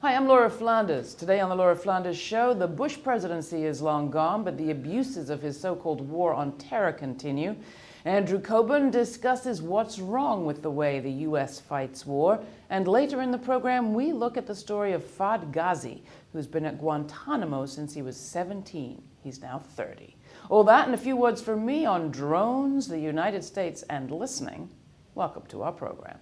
Hi, I'm Laura Flanders. Today on the Laura Flanders Show, the Bush presidency is long gone, but the abuses of his so-called war on terror continue. Andrew Cockburn discusses what's wrong with the way the U.S. fights war. And later in the program, we look at the story of Fahd Ghazy, who's been at Guantanamo since he was 17. He's now 30. All that and a few words from me on drones, the United States, and listening. Welcome to our program.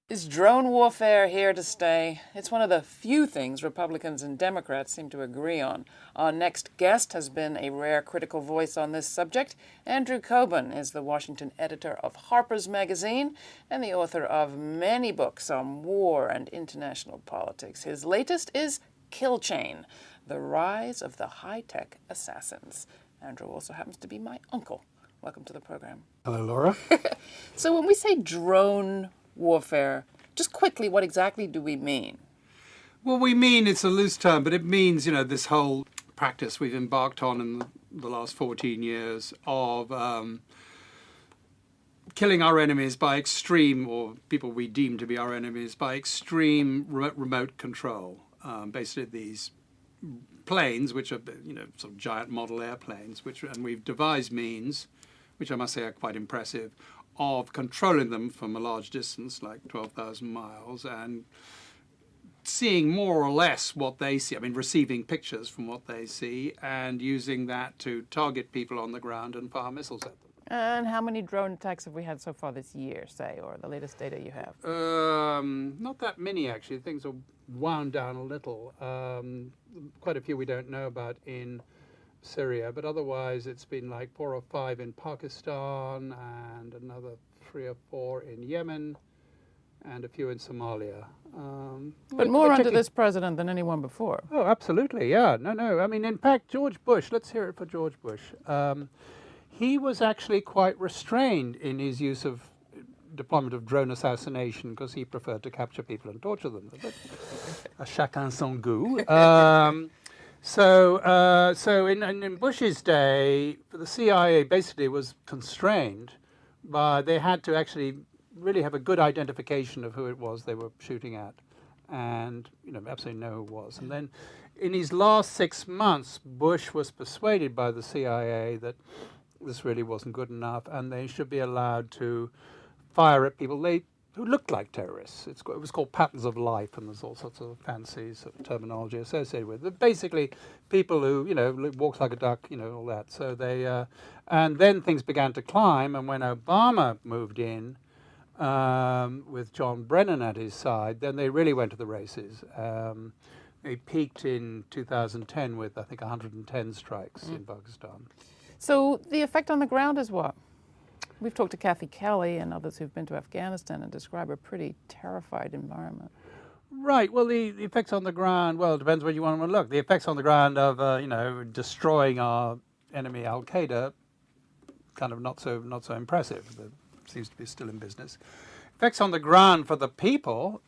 Is drone warfare here to stay? It's one of the few things Republicans and Democrats seem to agree on. Our next guest has been a rare critical voice on this subject. Andrew Cockburn is the Washington editor of Harper's magazine and the author of many books on war and international politics. His latest is Kill Chain, The Rise of the High-Tech Assassins. Andrew also happens to be my uncle. Welcome to the program. Hello, Laura. So when we say drone warfare, just quickly, what exactly do we mean? Well, we mean, it's a loose term, but it means, this whole practice we've embarked on in the last 14 years of killing our enemies by extreme, or people we deem to be our enemies, by extreme remote control. Basically these planes, which are, sort of giant model airplanes, and we've devised means, which I must say are quite impressive, of controlling them from a large distance, like 12,000 miles, and seeing more or less what they see, receiving pictures from what they see, and using that to target people on the ground and fire missiles at them. And how many drone attacks have we had so far this year, say, or the latest data you have? Not that many, actually. Things are wound down a little. Quite a few we don't know about in Syria, but otherwise it's been like 4 or 5 in Pakistan and another 3 or 4 in Yemen and a few in Somalia. But more under this president than anyone before. Oh, absolutely, yeah. No. In fact, George Bush, let's hear it for George Bush. He was actually quite restrained in his use of deployment of drone assassination because he preferred to capture people and torture them. But chacun son goût. So in Bush's day, the CIA basically was constrained by, they had to actually really have a good identification of who it was they were shooting at and, absolutely know who it was. And then in his last 6 months, Bush was persuaded by the CIA that this really wasn't good enough and they should be allowed to fire at people who looked like terrorists. It was called patterns of life, and there's all sorts of fancy sort of terminology associated with it. But basically, people who, walks like a duck, all that. So they, and then things began to climb, and when Obama moved in with John Brennan at his side, then they really went to the races. They peaked in 2010 with, I think, 110 strikes in Pakistan. So the effect on the ground is what? We've talked to Kathy Kelly and others who've been to Afghanistan and describe a pretty terrified environment. Right. Well, the effects on the ground, well, it depends where you want to look. The effects on the ground of, destroying our enemy Al-Qaeda, kind of not so impressive. It seems to be still in business. Effects on the ground for the people,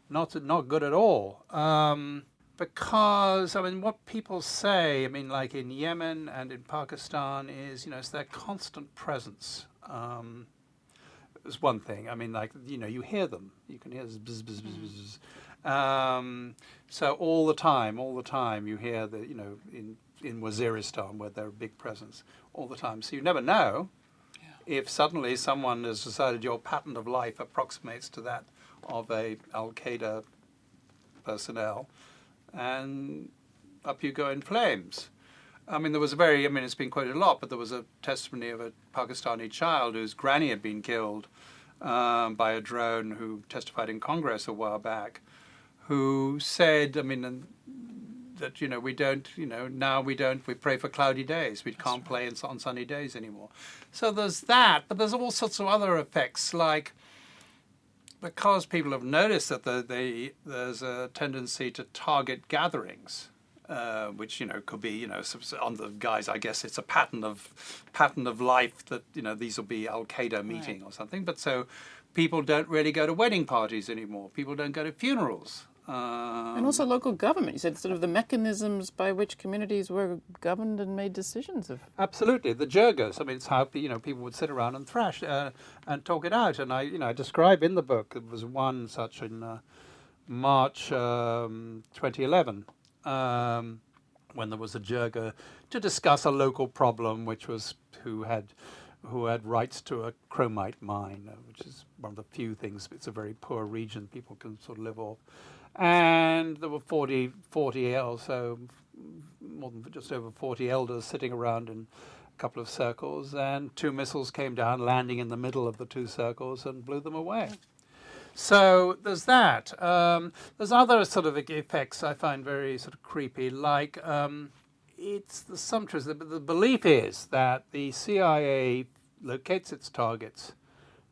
not good at all. Because, what people say, like in Yemen and in Pakistan is, it's their constant presence. Is one thing. You hear them. You can hear this bzz, bzz, bzz, bzz. So all the time you hear the, in Waziristan where they're a big presence all the time. So you never know if suddenly someone has decided your pattern of life approximates to that of a Al-Qaeda personnel, and up you go in flames. There was it's been quoted a lot, but there was a testimony of a Pakistani child whose granny had been killed by a drone who testified in Congress a while back, who said, that, we pray for cloudy days. We can't play on sunny days anymore. So there's that, but there's all sorts of other effects, like because people have noticed that there's a tendency to target gatherings, which could be on the guys. I guess it's a pattern of life that these will be Al-Qaeda meeting or something. But so people don't really go to wedding parties anymore. People don't go to funerals. And also local government. You said sort of the mechanisms by which communities were governed and made decisions of. Absolutely, the jirgas. I mean, it's how people would sit around and thrash and talk it out. And I describe in the book, there was one such in March 2011, when there was a jirga to discuss a local problem, which was who had rights to a chromite mine, which is one of the few things. It's a very poor region people can sort of live off. And there were 40 also, more than just over 40 elders sitting around in a couple of circles, and 2 missiles came down, landing in the middle of the 2 circles and blew them away. So there's that. There's other sort of effects I find very sort of creepy, like it's the sumptuous. The belief is that the CIA locates its targets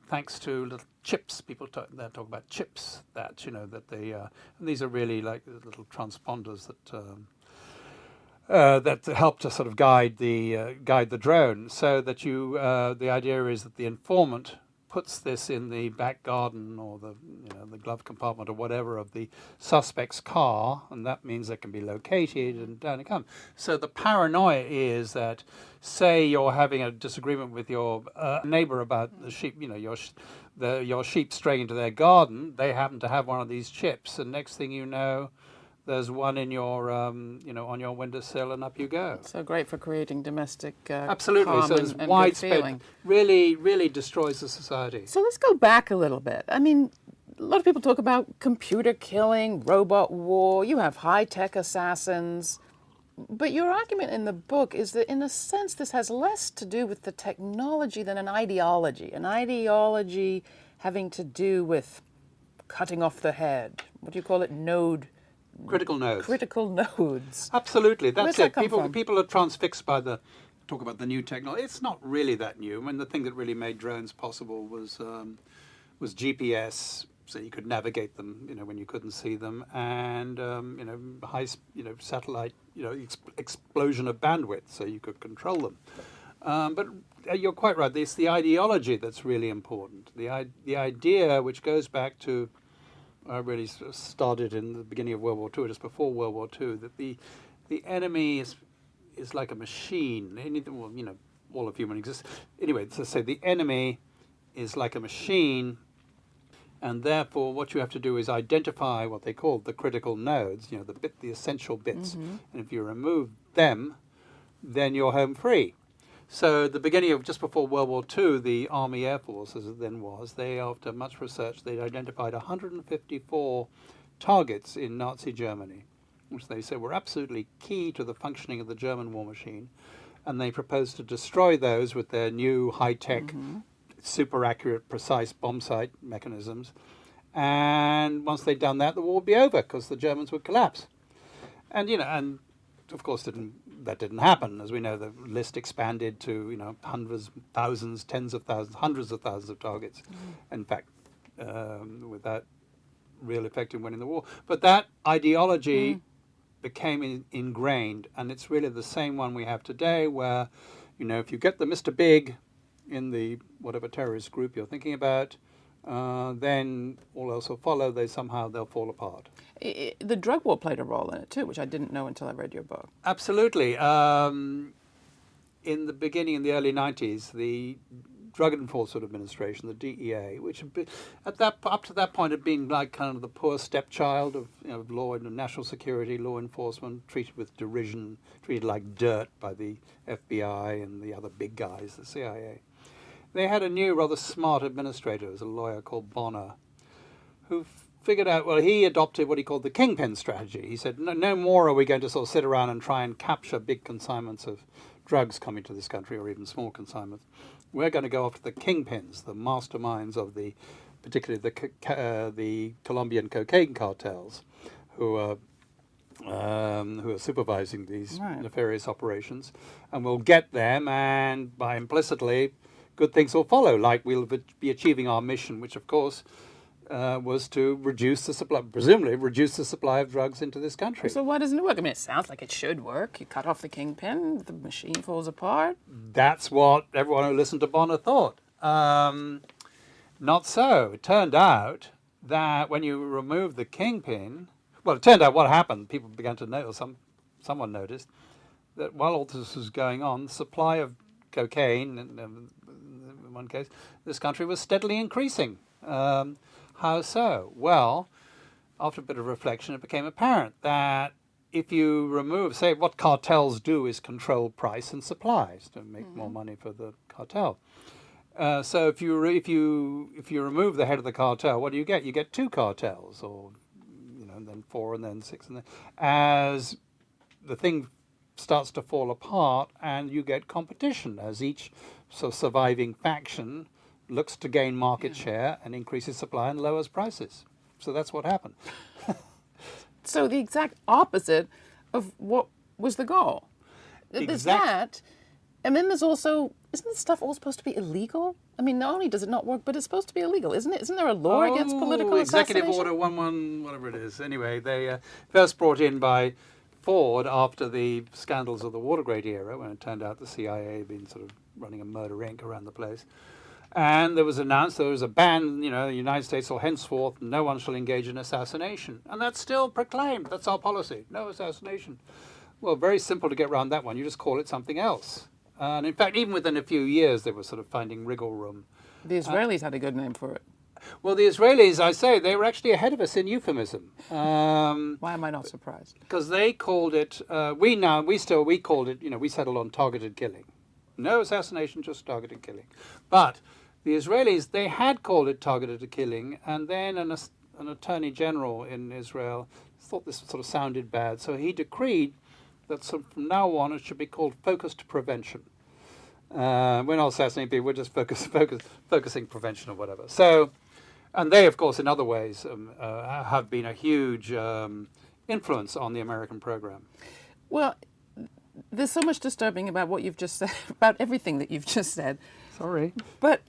thanks to little chips. People talk about chips that that they and these are really like little transponders that help to sort of guide the drone. So that the idea is that the informant puts this in the back garden or the glove compartment or whatever of the suspect's car, and that means they can be located and down it comes. So the paranoia is that, say you're having a disagreement with your neighbor about the sheep, your sheep straying into their garden, they happen to have one of these chips, and next thing you know, there's one in your, on your windowsill, and up you go. So great for creating domestic absolutely. calm So it's and widespread. Really destroys the society. So let's go back a little bit. I mean, a lot of people talk about computer killing, robot war. You have high-tech assassins. But your argument in the book is that, in a sense, this has less to do with the technology than an ideology. An ideology having to do with cutting off the head. What do you call it? Critical nodes. Critical nodes. Absolutely, that's it. From? People are transfixed by talk about the new technology. It's not really that new. I mean, the thing that really made drones possible was GPS, so you could navigate them, when you couldn't see them, and high, satellite, explosion of bandwidth, so you could control them. But you're quite right. It's the ideology that's really important. The idea, which goes back to. I really started in the beginning of World War II, just before World War II, that the enemy is like a machine. All of human existence. Anyway, so say the enemy is like a machine, and therefore what you have to do is identify what they call the critical nodes, the essential bits. Mm-hmm. And if you remove them, then you're home free. So the beginning of just before World War II, the Army Air Force, as it then was, they, after much research, they identified 154 targets in Nazi Germany, which they said were absolutely key to the functioning of the German war machine. And they proposed to destroy those with their new high-tech, super accurate, precise bomb sight mechanisms. And once they'd done that, the war would be over because the Germans would collapse. And, and of course, that didn't happen. As we know, the list expanded to hundreds, thousands, tens of thousands, hundreds of thousands of targets. In fact, without real effect in winning the war. But that ideology became ingrained, and it's really the same one we have today, where if you get the Mr. Big in the whatever terrorist group you're thinking about, then all else will follow. They'll fall apart. The drug war played a role in it too, which I didn't know until I read your book. Absolutely. In the beginning, in the early 90s, the Drug Enforcement Administration, the DEA, which up to that point had been like kind of the poor stepchild of law and national security, law enforcement, treated with derision, treated like dirt by the FBI and the other big guys, the CIA. They had a new, rather smart administrator, a lawyer called Bonner, who figured out, he adopted what he called the kingpin strategy. He said, no more are we going to sort of sit around and try and capture big consignments of drugs coming to this country, or even small consignments. We're going to go after the kingpins, the masterminds of particularly the Colombian cocaine cartels, who are supervising these nefarious operations, and we'll get them, and by implicitly, good things will follow, like we'll be achieving our mission, which of course was to presumably reduce the supply of drugs into this country. So why doesn't it work? I mean, it sounds like it should work. You cut off the kingpin, the machine falls apart. That's what everyone who listened to Bonner thought. Not so. It turned out that when you remove the kingpin, Well, it turned out what happened, people began to notice, someone noticed, that while all this was going on, the supply of cocaine, in one case, this country was steadily increasing. How so? Well, after a bit of reflection, it became apparent that if you remove, say, what cartels do is control price and supplies to make more money for the cartel. So if you remove the head of the cartel, what do you get? You get two cartels, or and then four, and then six, and then as the thing starts to fall apart, and you get competition as each surviving faction looks to gain market share and increases supply and lowers prices. So that's what happened. So the exact opposite of what was the goal. There's that, and then there's also, isn't this stuff all supposed to be illegal? I mean, not only does it not work, but it's supposed to be illegal, isn't it? Isn't there a law against political assassination? Executive Order 11, whatever it is. Anyway, they first brought in by Ford after the scandals of the Watergate era, when it turned out the CIA had been sort of running a murder inc. around the place. And there was announced there was a ban, the United States will henceforth, no one shall engage in assassination. And that's still proclaimed. That's our policy. No assassination. Well, very simple to get around that one. You just call it something else. And in fact, even within a few years, they were sort of finding wriggle room. The Israelis had a good name for it. Well, the Israelis, I say, they were actually ahead of us in euphemism. Why am I not surprised? Because they called it, we called it, we settled on targeted killing. No assassination, just targeted killing. But the Israelis, they had called it targeted killing, and then an attorney general in Israel thought this sort of sounded bad, so he decreed that from now on it should be called focused prevention. We're not assassinating people, we're just focusing prevention or whatever. So, and they, of course, in other ways, have been a huge influence on the American program. Well, there's so much disturbing about what you've just said, about everything that you've just said. Sorry. But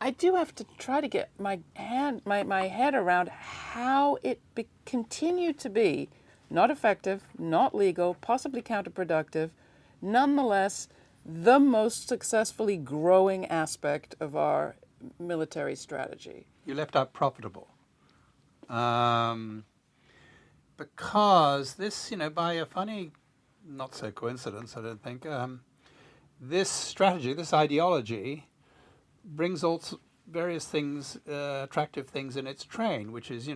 I do have to try to get my head around how it continued to be not effective, not legal, possibly counterproductive, nonetheless the most successfully growing aspect of our military strategy. You left out profitable. Because this, by a funny, not so coincidence, I don't think, this strategy, this ideology, brings all various things, attractive things in its train, which is,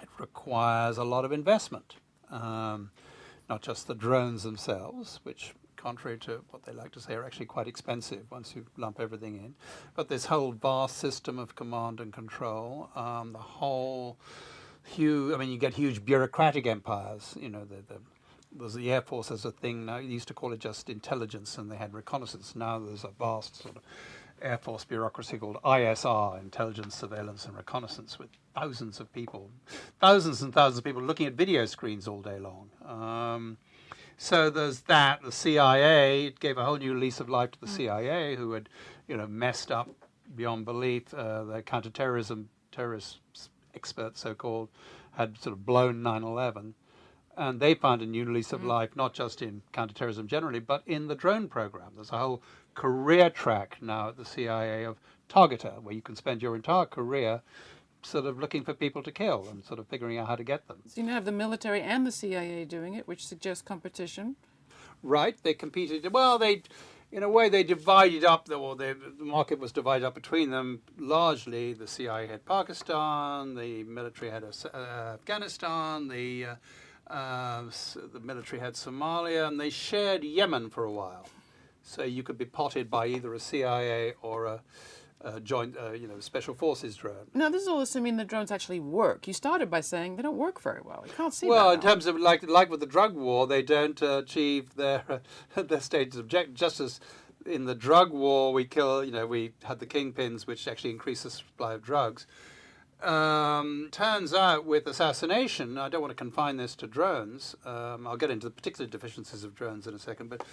it requires a lot of investment. Not just the drones themselves, which, contrary to what they like to say, are actually quite expensive once you lump everything in, but this whole vast system of command and control, the whole huge, you get huge bureaucratic empires, there's the Air Force as a thing. Now, you used to call it just intelligence, and they had reconnaissance. Now there's a vast sort of Air Force bureaucracy called ISR, Intelligence, Surveillance and Reconnaissance, with thousands and thousands of people looking at video screens all day long. So there's that. The CIA, it gave a whole new lease of life to the CIA, who had, messed up beyond belief. The counterterrorism terrorist experts, so-called, had sort of blown 9/11. And they found a new lease of life, not just in counterterrorism generally, but in the drone program. There's a whole career track now at the CIA of targeter, where you can spend your entire career sort of looking for people to kill and sort of figuring out how to get them. So you now have the military and the CIA doing it, which suggests competition. Right, they competed. Well, in a way, they divided up, the market was divided up between them largely. The CIA had Pakistan, the military had Afghanistan, the military had Somalia, and they shared Yemen for a while. So you could be potted by either a CIA or a joint, special forces drone. Now, this is all assuming the drones actually work. You started by saying they don't work very well. You can't see well, that in terms of like with the drug war, they don't achieve their stated objective. Just as in the drug war, we had the kingpins, which actually increased the supply of drugs. Turns out with assassination, I don't want to confine this to drones. I'll get into the particular deficiencies of drones in a second, but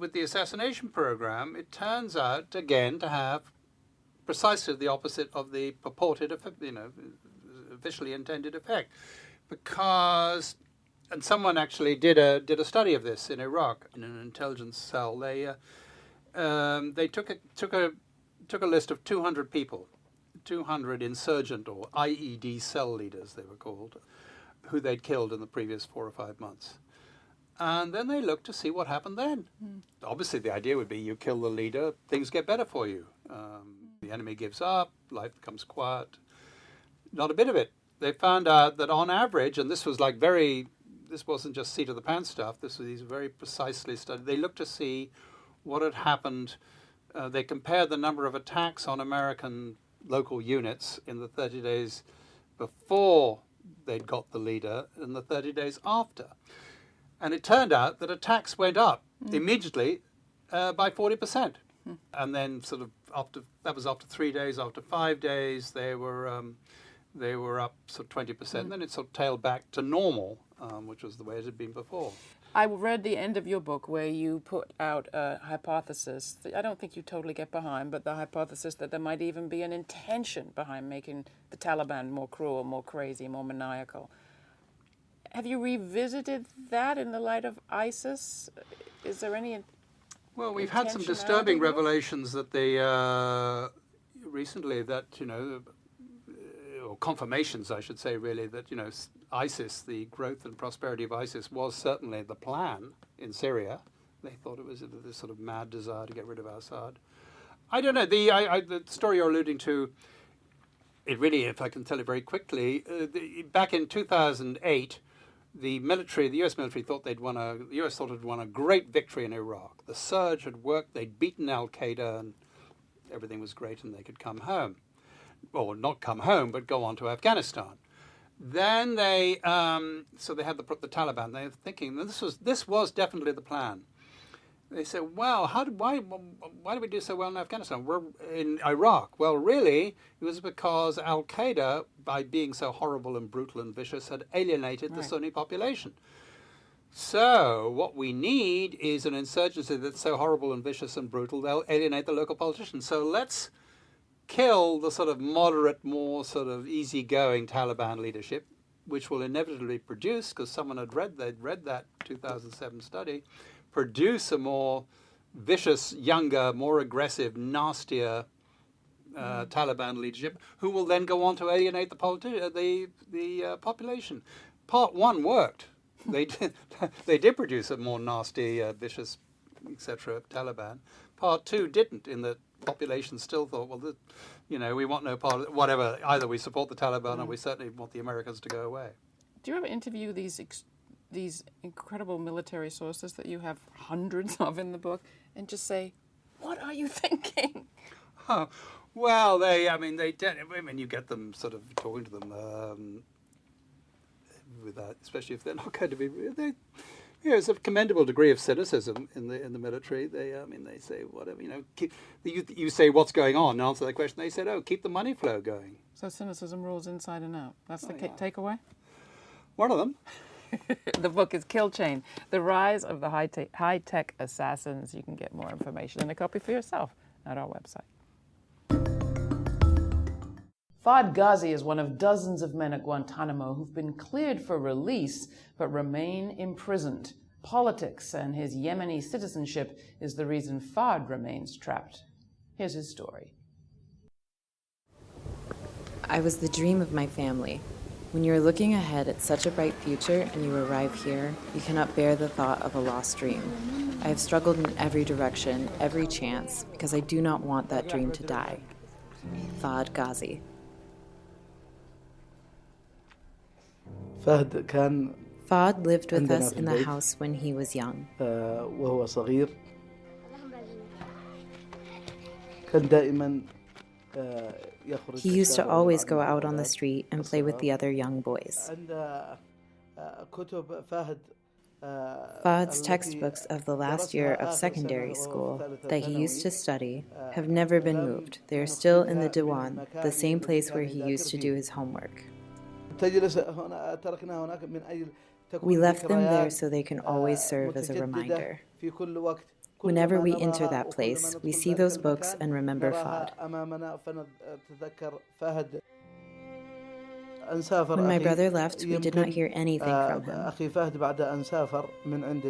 with the assassination program, it turns out again to have precisely the opposite of the purported, officially intended effect, because, and someone actually did a study of this in Iraq in an intelligence cell. They took a list of 200 people. 200 insurgent or IED cell leaders, they were called, who they'd killed in the previous 4 or 5 months. And then they looked to see what happened then. Obviously, the idea would be you kill the leader, things get better for you. The enemy gives up, life becomes quiet. Not a bit of it. They found out that on average, and this was like this wasn't just seat of the pants stuff, these very precisely studied. They looked to see what had happened. They compared the number of attacks on American local units in the 30 days before they'd got the leader and the 30 days after. And it turned out that attacks went up immediately by 40%. And then sort of that was after 3 days, after 5 days, they were up sort of 20%. Then it sort of tailed back to normal, which was the way it had been before. I read the end of your book where you put out a hypothesis that I don't think you totally get behind, but the hypothesis that there might even be an intention behind making the Taliban more cruel, more crazy, more maniacal. Have you revisited that in the light of ISIS? Is there any Well, we've had some disturbing revelations that they recently that, or confirmations, I should say, really, that, ISIS, the growth and prosperity of ISIS was certainly the plan in Syria. They thought it was this sort of mad desire to get rid of Assad. I don't know. The story you're alluding to, it really, if I can tell it very quickly, back in 2008, the U.S. military thought the U.S. thought it had won a great victory in Iraq. The surge had worked. They'd beaten Al-Qaeda, and everything was great, and they could come home. Well, not come home, but go on to Afghanistan. Then they had the Taliban. They were thinking this was definitely the plan. They said, "Well, why did we do so well in Afghanistan? We're in Iraq." Well, really, it was because Al-Qaeda, by being so horrible and brutal and vicious, had alienated the Sunni population. So what we need is an insurgency that's so horrible and vicious and brutal, they'll alienate the local politicians. So let's kill the sort of moderate, more sort of easygoing Taliban leadership, which will inevitably produce, because they'd read that 2007 study, produce a more vicious, younger, more aggressive, nastier Taliban leadership, who will then go on to alienate the population. Part one worked. They did produce a more nasty, vicious, etc. Taliban. Part two didn't, in that population still thought, well, we want no part of it. Whatever, either we support the Taliban or we certainly want the Americans to go away. Do you ever interview these incredible military sources that you have hundreds of in the book and just say, what are you thinking? Oh, well, you get them sort of talking to them without, especially if they're not going to be. There's a commendable degree of cynicism in the military. They say whatever, you say what's going on and answer that question. They said, keep the money flow going. So cynicism rules inside and out. That's the takeaway? One of them. The book is Kill Chain, The Rise of the High-Tech Assassins. You can get more information and a copy for yourself at our website. Fahd Ghazy is one of dozens of men at Guantanamo who've been cleared for release but remain imprisoned. Politics and his Yemeni citizenship is the reason Fahd remains trapped. Here's his story. I was the dream of my family. When you are looking ahead at such a bright future and you arrive here, you cannot bear the thought of a lost dream. I have struggled in every direction, every chance, because I do not want that dream to die. Fahd Ghazy. Fahd lived with us in the house when he was young. He used to always go out on the street and play with the other young boys. Fahd's textbooks of the last year of secondary school that he used to study have never been moved. They are still in the Diwan, the same place where he used to do his homework. We left them there so they can always serve as a reminder. Whenever we enter that place, we see those books and remember Fahd. When my brother left, we did not hear anything from him.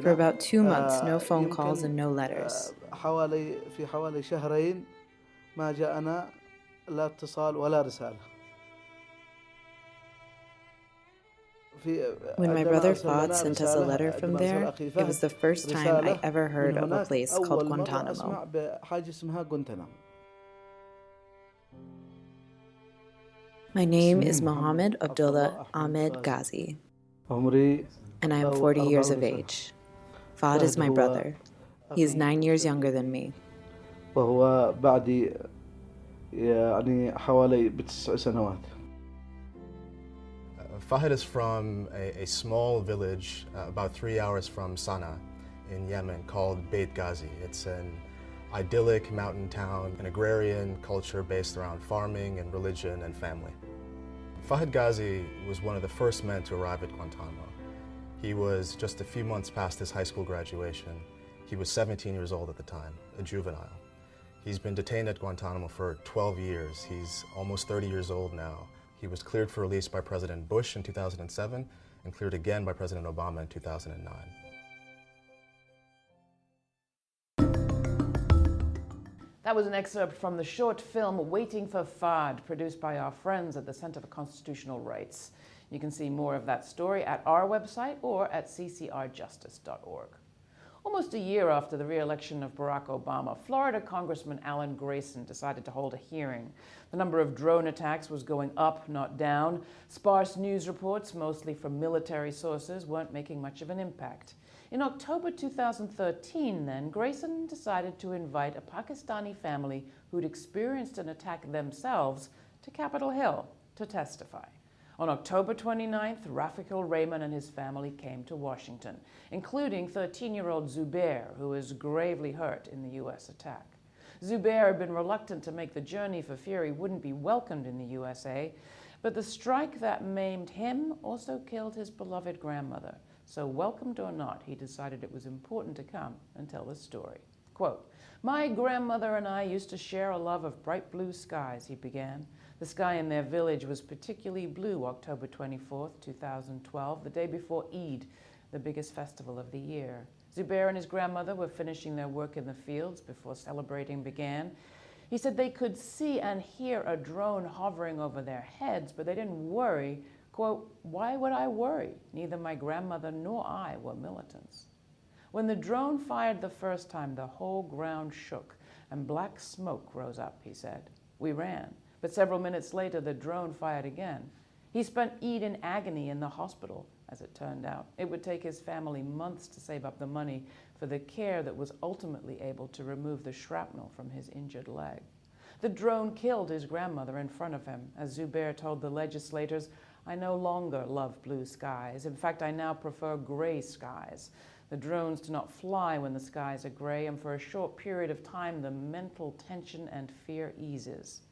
For about 2 months, no phone calls and no letters. لا اتصال ولا رسالة. When my brother Fahd sent us a letter from there, it was the first time I ever heard of a place called Guantanamo. My name is Mohammed Abdullah Ahmed Ghazi, and I am 40 years of age. Fahd is my brother. He is 9 years younger than me. وهو بعدي يعني حوالي ب9 سنوات. Fahd is from a small village about 3 hours from Sana'a in Yemen called Beit Ghazi. It's an idyllic mountain town, an agrarian culture based around farming and religion and family. Fahd Ghazi was one of the first men to arrive at Guantanamo. He was just a few months past his high school graduation. He was 17 years old at the time, a juvenile. He's been detained at Guantanamo for 12 years. He's almost 30 years old now. He was cleared for release by President Bush in 2007 and cleared again by President Obama in 2009. That was an excerpt from the short film Waiting for Fahd, produced by our friends at the Center for Constitutional Rights. You can see more of that story at our website or at ccrjustice.org. Almost a year after the re-election of Barack Obama, Florida Congressman Alan Grayson decided to hold a hearing. The number of drone attacks was going up, not down. Sparse news reports, mostly from military sources, weren't making much of an impact. In October 2013, then, Grayson decided to invite a Pakistani family who'd experienced an attack themselves to Capitol Hill to testify. On October 29th, Rafiqul Rehman and his family came to Washington, including 13-year-old Zubair, who was gravely hurt in the U.S. attack. Zubair had been reluctant to make the journey for fear he wouldn't be welcomed in the USA, but the strike that maimed him also killed his beloved grandmother. So welcomed or not, he decided it was important to come and tell the story. Quote, "My grandmother and I used to share a love of bright blue skies," he began. The sky in their village was particularly blue October 24th, 2012, the day before Eid, the biggest festival of the year. Zubair and his grandmother were finishing their work in the fields before celebrating began. He said they could see and hear a drone hovering over their heads, but they didn't worry. Quote, "Why would I worry? Neither my grandmother nor I were militants." When the drone fired the first time, the whole ground shook and black smoke rose up, he said. We ran. But several minutes later, the drone fired again. He spent Eid in agony in the hospital, as it turned out. It would take his family months to save up the money for the care that was ultimately able to remove the shrapnel from his injured leg. The drone killed his grandmother in front of him. As Zubair told the legislators, "I no longer love blue skies. In fact, I now prefer gray skies. The drones do not fly when the skies are gray, and for a short period of time, the mental tension and fear eases.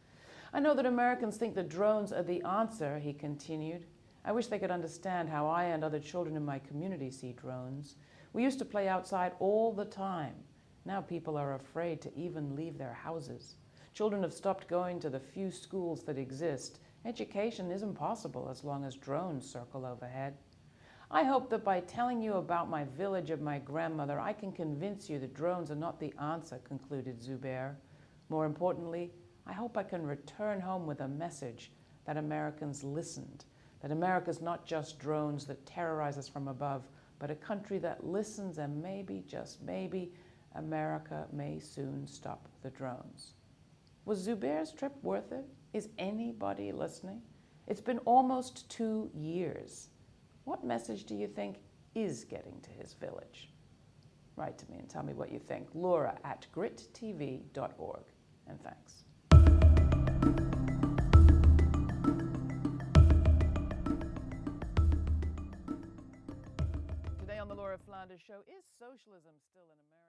I know that Americans think that drones are the answer," he continued. "I wish they could understand how I and other children in my community see drones. We used to play outside all the time. Now people are afraid to even leave their houses. Children have stopped going to the few schools that exist. Education isn't possible as long as drones circle overhead. I hope that by telling you about my village of my grandmother, I can convince you that drones are not the answer," concluded Zubair. "More importantly, I hope I can return home with a message that Americans listened, that America's not just drones that terrorize us from above, but a country that listens, and maybe, just maybe, America may soon stop the drones." Was Zubair's trip worth it? Is anybody listening? It's been almost 2 years. What message do you think is getting to his village? Write to me and tell me what you think. Laura@grittv.org. And thanks. Today on the Laura Flanders Show, is socialism still in America?